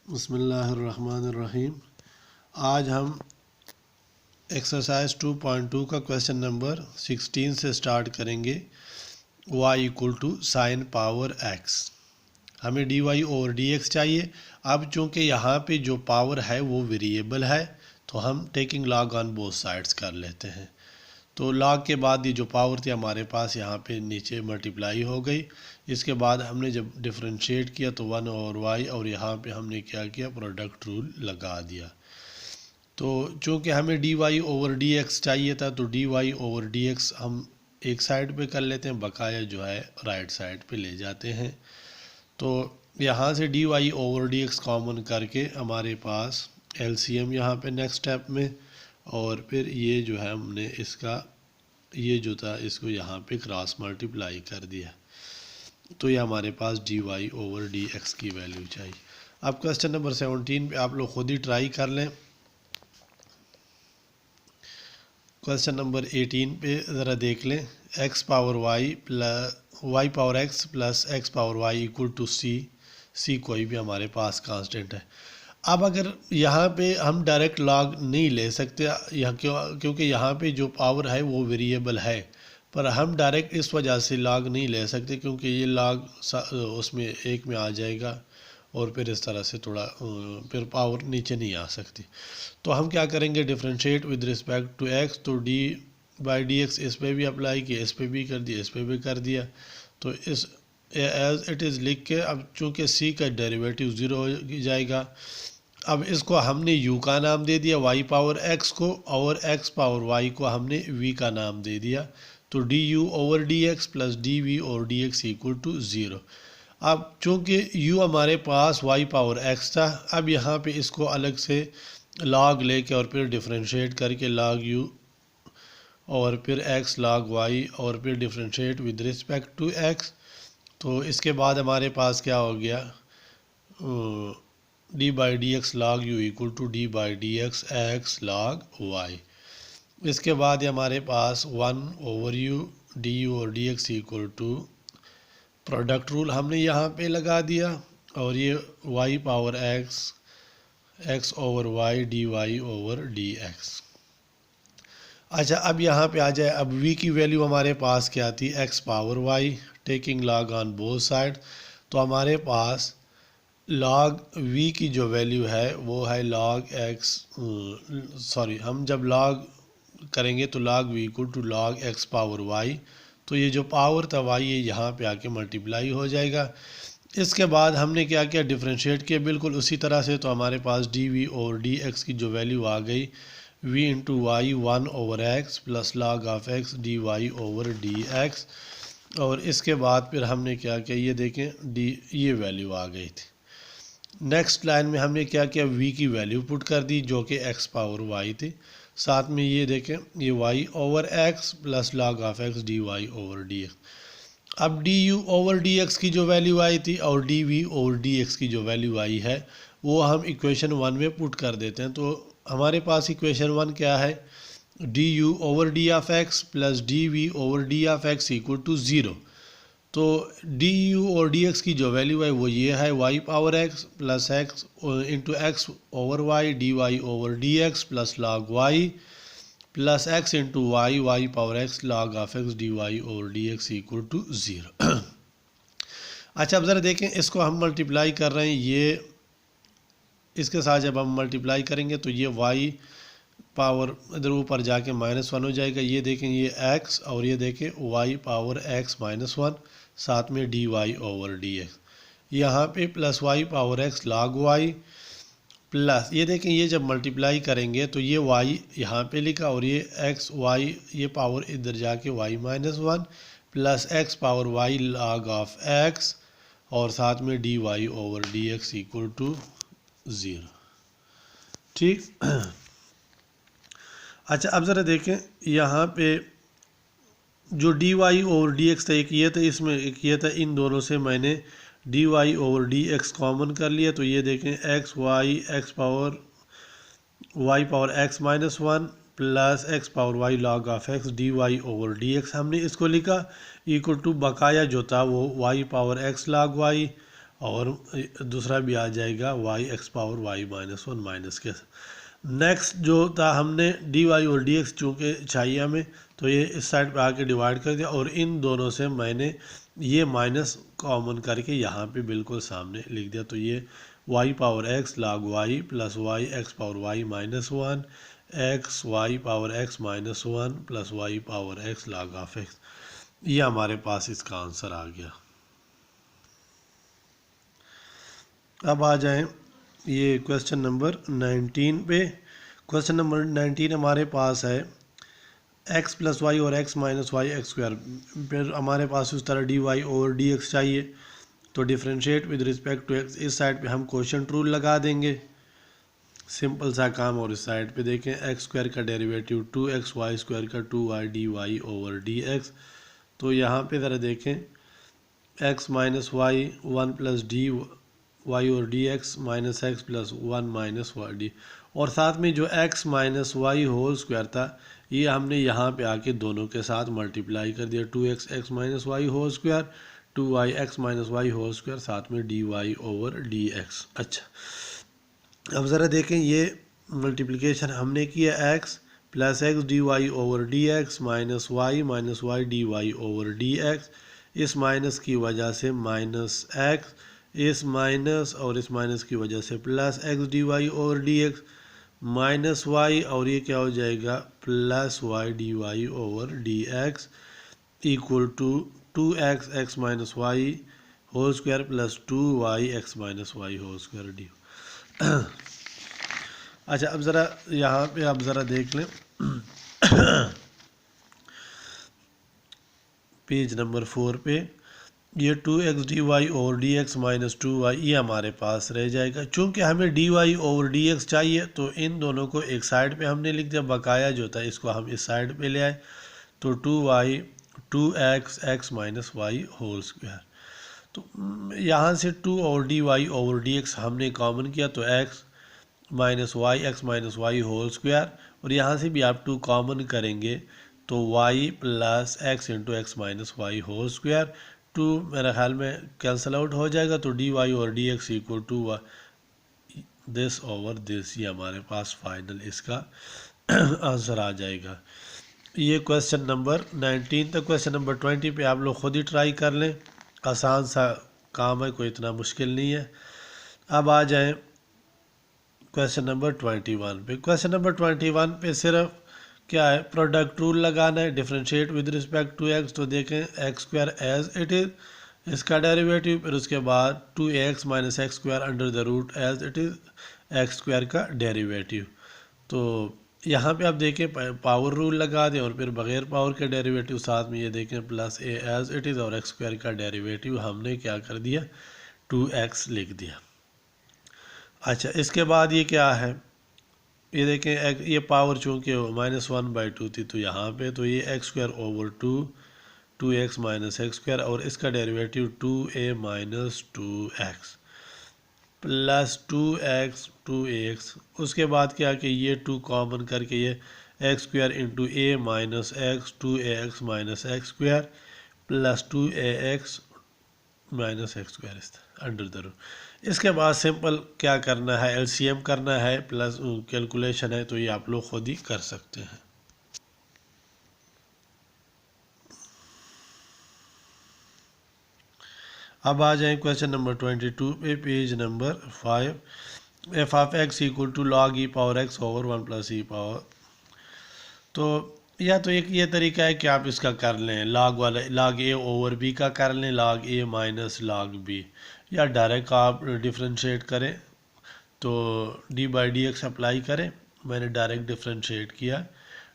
बिस्मिल्लाहिर्रहमानिर्रहीम। आज हम एक्सरसाइज 2.2 का क्वेश्चन नंबर 16 से स्टार्ट करेंगे। y equal to sine power x। हमें dy ओवर dx चाहिए। अब चूँकि यहाँ पे जो पावर है वो वेरिएबल है तो हम taking log on both sides कर लेते हैं। तो लॉग के बाद ये जो पावर थी हमारे पास यहाँ पे नीचे मल्टीप्लाई हो गई। इसके बाद हमने जब डिफरेंशिएट किया तो 1 ओवर y और यहाँ पे हमने क्या किया, प्रोडक्ट रूल लगा दिया। तो चूँकि हमें dy ओवर dx चाहिए था तो dy ओवर dx हम एक साइड पे कर लेते हैं, बकाया जो है राइट साइड पे ले जाते हैं। तो यहाँ से dy ओवर dx कॉमन करके हमारे पास LCM यहाँ पे नेक्स्ट स्टेप में, और फिर ये जो है हमने इसका ये जो था इसको यहाँ पे क्रॉस मल्टीप्लाई कर दिया। तो ये हमारे पास dy ओवर dx की वैल्यू चाहिए। अब क्वेश्चन नंबर 17 पे आप लोग खुद ही ट्राई कर लें। क्वेश्चन नंबर 18 पे ज़रा देख लें। x power y plus y power x plus x power y equal to c कोई भी हमारे पास कांस्टेंट है। अब अगर यहाँ पे हम डायरेक्ट लॉग नहीं ले सकते यहाँ क्योंकि यहाँ पे जो पावर है वो वेरिएबल है, पर हम डायरेक्ट इस वजह से लॉग नहीं ले सकते क्योंकि ये लॉग उसमें एक में आ जाएगा और फिर इस तरह से थोड़ा फिर पावर नीचे नहीं आ सकती। तो हम क्या करेंगे, differentiate with respect to x। तो डी बाई डी एक्स इस पर भी अप्लाई किया, इस पर भी कर दिया, इस पर भी कर दिया। तो इस एज इट इज़ लिख के अब चूँकि c का डेरिवेटिव 0 हो जाएगा। अब इसको हमने u का नाम दे दिया y पावर x को, और x पावर y को हमने v का नाम दे दिया। तो du over dx plus dv over dx equal to 0। अब चूँकि u हमारे पास y पावर x था, अब यहाँ पे इसको अलग से log लेके और फिर डिफरेंशिएट करके log u और फिर x log y और फिर differentiate with respect to x। तो इसके बाद हमारे पास क्या हो गया, d by d x log u equal to d by d x log y. इसके बाद हमारे पास 1 ओवर यू डी यू और d x equal to product rule हमने यहाँ पे लगा दिया, और ये y power x over y d y over d x. अच्छा, अब यहाँ पे आ जाए। अब v की वैल्यू हमारे पास क्या थी, x power y taking log on both side. तो हमारे पास लॉग v की जो वैल्यू है वो है लॉग x, सॉरी हम जब लॉग करेंगे तो log v equal to log x power y। तो ये जो पावर था y ये यहाँ पे आके मल्टीप्लाई हो जाएगा। इसके बाद हमने क्या किया, डिफरेंशिएट किया बिल्कुल उसी तरह से। तो हमारे पास dv और dx की जो वैल्यू आ गई v into y 1 over x plus log of x dy over dx। और इसके बाद फिर हमने क्या किया, ये देखें ये वैल्यू आ गई थी। नेक्स्ट लाइन में हमने क्या किया, v की वैल्यू पुट कर दी जो कि x पावर y थी। साथ में ये देखें ये y over x plus log of x dy over dx। अब du ओवर dx की जो वैल्यू आई थी और dv ओवर dx की जो वैल्यू आई है वो हम इक्वेशन 1 में पुट कर देते हैं। तो हमारे पास इक्वेशन 1 क्या है, du over d of x plus dv over d of x equal to 0। तो du और dx की जो वैल्यू है वो ये है y power x plus x into x over y dy over dx plus log y plus x into y power x log of x dy over dx equal to 0। अच्छा, अब ज़रा देखें, इसको हम मल्टीप्लाई कर रहे हैं, ये इसके साथ जब हम मल्टीप्लाई करेंगे तो ये y पावर इधर ऊपर जाके -1 हो जाएगा। ये देखें ये x और ये देखें y पावर x -1, साथ में dy ओवर dx। यहाँ पे plus y power x log y plus ये देखें ये जब मल्टीप्लाई करेंगे तो ये y यहाँ पे लिखा और ये x y ये पावर इधर जाके y -1 plus x power y log of x और साथ में dy over dx equal to 0। ठीक। अच्छा, अब ज़रा देखें यहाँ पे जो dy ओवर dx था एक ये था, इसमें एक ये था, इन दोनों से मैंने dy ओवर dx कॉमन कर लिया। तो ये देखें x power x -1 plus x power y log of x dy over dx हमने इसको लिखा इक्वल टू बकाया जो था वो y power x log y और दूसरा भी आ जाएगा y x power y minus one माइनस के। नेक्स्ट जो था हमने डी वाई और डी एक्स चूँकि चाहिए हमें, तो ये इस साइड पे आके डिवाइड कर दिया और इन दोनों से मैंने ये माइनस कॉमन करके यहाँ पे बिल्कुल सामने लिख दिया। तो ये y power x log y plus y x power y minus one x y power x minus one plus y power x log of x, ये हमारे पास इसका आंसर आ गया। अब आ जाएं ये क्वेश्चन नंबर 19 पे। क्वेश्चन नंबर 19 हमारे पास है x प्लस वाई और x minus y x square. फिर हमारे पास उस तरह डी वाई और डी एक्स चाहिए, तो differentiate with respect to x। इस साइड पे हम क्वोशंट रूल लगा देंगे, सिंपल सा काम। और इस साइड पे देखें एक्स स्क्वायर का डेरिवेटिव 2x वाई स्क्वायर का 2y d y over d x. तो यहाँ पे ज़रा देखें x minus y one plus d y और d x minus x plus one minus y d, और साथ में जो x minus y whole square था ये हमने यहाँ पे आके दोनों के साथ मल्टीप्लाई कर दिया। 2x x minus y whole square 2y x minus y whole square साथ में d y over d x. अच्छा अब ज़रा देखें ये मल्टीप्लिकेशन हमने किया x plus x d y over d x minus y d y over d x. इस माइनस की वजह से माइनस एक्स, इस माइनस और इस माइनस की वजह से plus x d y over d x minus y, और ये क्या हो जाएगा plus y d y over d x equal to 2x x minus y whole square plus 2y x minus y whole square d. अच्छा अब ज़रा यहाँ पे आप ज़रा देख लें पेज नंबर 4 पे ये 2x d y over d x minus 2y ये हमारे पास रह जाएगा। चूँकि हमें d y over d x चाहिए तो इन दोनों को एक साइड पे हमने लिख दिया, बकाया जो था इसको हम इस साइड पे ले आए। तो 2x x minus y whole square, तो यहाँ से 2 और d y over d x हमने कॉमन किया तो x minus y x minus y whole square, और यहाँ से भी आप 2 कॉमन करेंगे तो y plus x into x minus y whole square. 2 मेरे ख्याल में कैंसिल आउट हो जाएगा तो डी वाई और d x equal to this over this, ये हमारे पास फाइनल इसका आंसर आ जाएगा। ये क्वेश्चन नंबर 19 तक। क्वेश्चन नंबर 20 पे आप लोग खुद ही ट्राई कर लें, आसान सा काम है, कोई इतना मुश्किल नहीं है। अब आ जाएं क्वेश्चन नंबर 21 पे। क्वेश्चन नंबर 21 पे सिर्फ क्या है प्रोडक्ट रूल लगाना है, differentiate with respect to x। तो देखें x square as it is इसका डेरिवेटिव, फिर उसके बाद 2x minus x square under the root as it is x square का डेरिवेटिव। तो यहाँ पे आप देखें पावर रूल लगा दें और फिर बग़ैर पावर के डेरिवेटिव साथ में ये देखें plus a as it is और एक्स स्क्वायर का डेरिवेटिव हमने क्या कर दिया 2x लिख दिया। अच्छा इसके बाद ये क्या है, ये देखें ये पावर चूँकि -1/2 थी तो यहाँ पे तो ये x square over 2x minus x square और इसका derivative 2a minus 2x plus 2x। उसके बाद क्या कि ये 2 कॉमन करके ये x square into a minus x 2ax minus x square plus 2ax minus x square under the root. इसके बाद सिंपल क्या करना है एलसीएम करना है प्लस कैलकुलेशन है, तो ये आप लोग खुद ही कर सकते हैं। अब आ जाए क्वेश्चन नंबर 22 पे page number 5। F of x equal to log e power x over 1 plus e power. तो या तो एक ये तरीका है कि आप इसका कर लें लॉग वाला, लॉग ए ओवर बी का कर लें, log a minus log b, या डायरेक्ट आप डिफ्रेंशिएट करें तो d by d x apply करें। मैंने डायरेक्ट डिफ्रेंशिएट किया,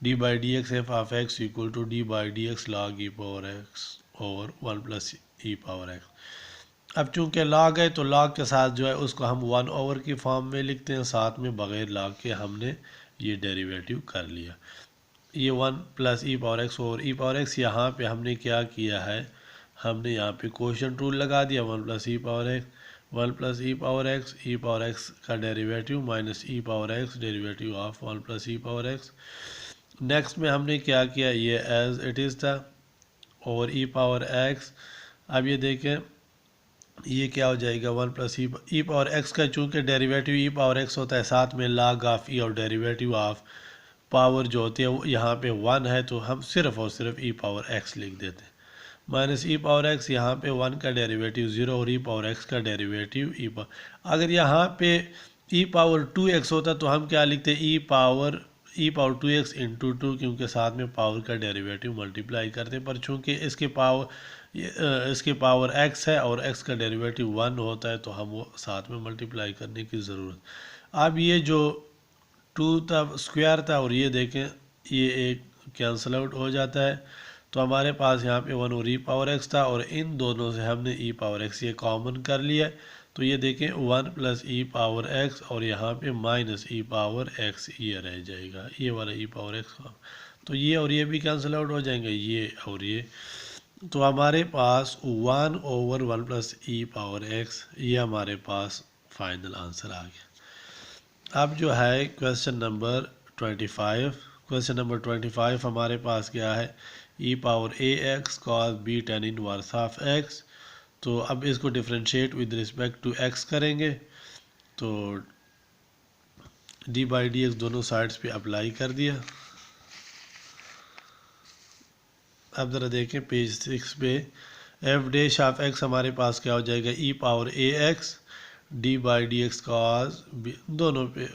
d by d x f of x equal to d by d x log e power x over 1 plus e power x. अब चूंकि log है तो log के साथ जो है उसको हम 1 ओवर की फॉर्म में लिखते हैं, साथ में बग़ैर लॉग के हमने ये डेरिवेटिव कर लिया। ये 1 plus e power x over ई पावर एक्स, यहाँ पे हमने क्या किया है हमने यहाँ पे क्वोशंट रूल लगा दिया 1 plus e power x 1 plus e power x का derivative minus e power x derivative of 1 plus e power x. Next में हमने क्या किया ये एज इट इज़ था और ई पावर एक्स। अब ये देखें ये क्या हो जाएगा 1 प्लस ई पावर एक्स का, चूँकि डेरिवेटिव ई पावर एक्स होता है साथ में log ऑफ ई, और डेरिवेटिव ऑफ पावर जो होती है वो यहाँ पे 1 है, तो हम सिर्फ और सिर्फ ई पावर एक्स लिख देते हैं। माइनस ई पावर एक्स, यहाँ पे 1 का डेरिवेटिव 0 और ई पावर एक्स का डेरिवेटिव ई पावर। अगर यहाँ पे ई पावर 2x होता तो हम क्या लिखते, ई पावर 2x इंटू 2, क्योंकि साथ में पावर का डेरिवेटिव मल्टीप्लाई करते, पर चूँकि इसके पावर x है और x का डेरिवेटिव 1 होता है तो हम वो साथ में मल्टीप्लाई करने की ज़रूरत। अब ये जो 2 था स्क्वायर था, और ये देखें ये एक कैंसिल आउट हो जाता है, तो हमारे पास यहाँ पे 1 और ई पावर एक्स था, और इन दोनों से हमने ई पावर एक्स ये कॉमन कर लिया है, तो ये देखें 1 प्लस ई पावर एक्स, और यहाँ पे माइनस ई पावर एक्स ये रह जाएगा, ये वाला ई पावर एक्स, तो ये और ये भी कैंसिल आउट हो जाएंगे, ये और ये, तो हमारे पास 1 over 1 plus e power x, ये हमारे पास फाइनल आंसर आ गया। अब जो है क्वेश्चन नंबर 25, क्वेश्चन नंबर 25 हमारे पास क्या है, e power a x cos b tan inverse of x. तो अब इसको differentiate with respect to x करेंगे, तो डी बाई डी एक्स दोनों साइड्स पे अप्लाई कर दिया। अब ज़रा देखें पेज 6 पे, एफ डैश ऑफ एक्स हमारे पास क्या हो जाएगा, e power a x d by d x cos b, दोनों पे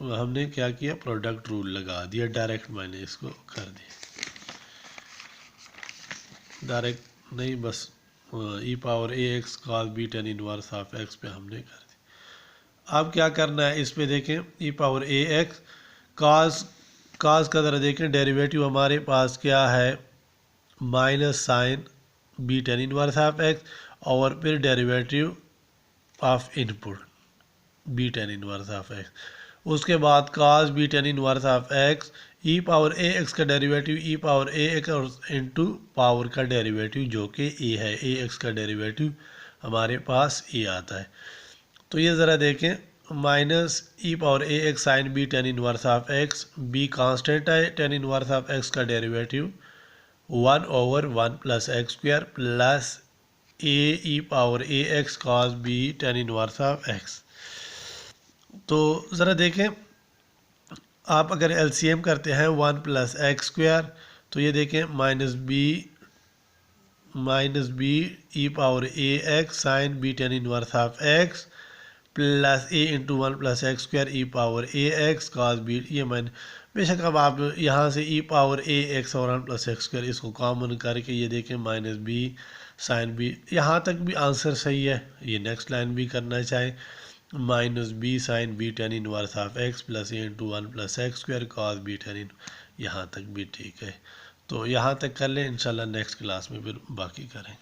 हमने क्या किया, प्रोडक्ट रूल लगा दिया, डायरेक्ट मैंने इसको कर दिया, डायरेक्ट नहीं, बस e power a x cos b tan inverse of x पे हमने कर दिया। अब क्या करना है, इस पे देखें e power a x cos का ज़रा देखें डेरिवेटिव हमारे पास क्या है, minus sine b tan inverse of x, और फिर derivative of input b tan inverse of x, उसके बाद cos b tan inverse of x, e power a x का derivative e power a x into power का derivative जो कि ए है, ए x का डेरिवेटिव हमारे पास ए आता है। तो ये ज़रा देखें, minus e power a x sine b tan inverse of x, b constant है, टेन इनवर्स ऑफ एक्स का derivative 1 over 1 plus x square plus e power a x cos b tan inverse of x. तो ज़रा देखें, आप अगर LCM करते हैं 1 plus x square, तो ये देखें minus b e power a x sine b tan inverse of x plus a into 1 plus x square e power a x cos b, ये मैंने बेशक, अब आप यहाँ से ई पावर ए एक्स और 1 प्लस एक्स स्क्वायर इसको कॉमन करके ये देखें माइनस बी साइन बी, यहाँ तक भी आंसर सही है, ये नेक्स्ट लाइन भी करना चाहें, minus b sine b tan inverse of x plus a into 1 plus x square cos b tan इन, यहाँ तक भी ठीक है। तो यहाँ तक कर लें, इंशाल्लाह नेक्स्ट क्लास में फिर बाकी करें।